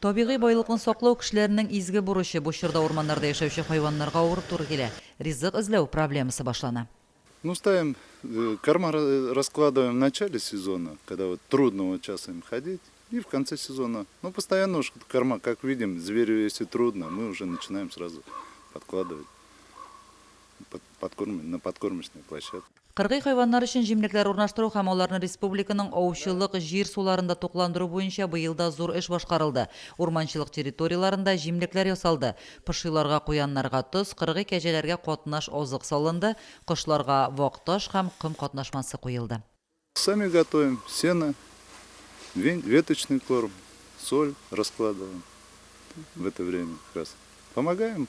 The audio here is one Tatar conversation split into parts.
Табигый байлыкны саклау кешеләрнең изге бурычы. Бу чорда урманнарда яшәүче хайваннарга авырып туры килә. Ризык эзләү проблемасы башлана. Ну, ставим, корма раскладываем в начале сезона, когда вот трудно вот сейчас им ходить, и в конце сезона. Ну, постоянно уж корма, как видим, зверю если трудно, мы уже начинаем сразу подкладывать на подкормочной площадке. Кыргый хайваннар өчен җимлекләр урнаштыру һәм аларны республиканың аучылык җир суларында тукландыру буенча быел да зур эш башкарылды. Урманчылык территорияларында җимлекләр ясалды. Пошиларга, куяннарга туз, кыргый кәҗәләргә катнаш азык салынды, кошларга вак-таш һәм ком катнашмасы куелды. Сами готовим сено, веточный корм, соль раскладываем в это время как раз. Помогаем.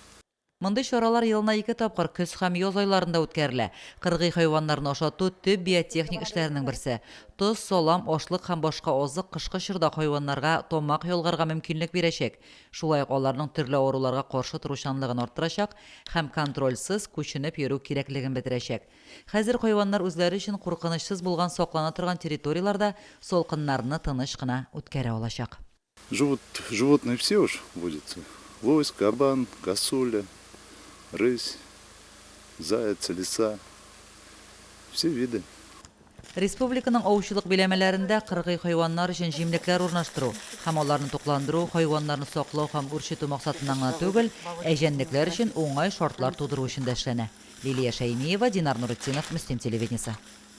Мондый чаралар елына 2 тапкыр көз һәм яз айларында үткәрелә. Кыргый хайваннарны ашату төп биотехник эшләренең берсе. Тоз, салам, ашлык һәм башка азык кышкы чорда хайваннарга тамак ялгарга мөмкинлек бирәчәк. Шулай ук аларның төрле авыруларга каршы торучанлыгын арттырачак һәм контрольсыз күченеп йөрү кирәклеген бетерәчәк. Хәзер хайваннар үзләре өчен куркынычсыз булган саклана торган территорияларда салкыннарны тыныч кына үткәрә алачак. Животные все уж водятся. Лось, кабан, косуля, рысь, заяц, лиса. Все виды. Республиканың аучылык биләмәләрендә кыргый хайваннар өчен җимлекләр урнаштыру һәм аларны тукландыру, хайваннарны саклау һәм үрчетү максатыннан гына түгел, әҗәнлекләр өчен уңай шартлар тудыру өчен дә эшләнә. Лилия Шәймиева, Динар Нуретдинов, Мөслим телевидениесе.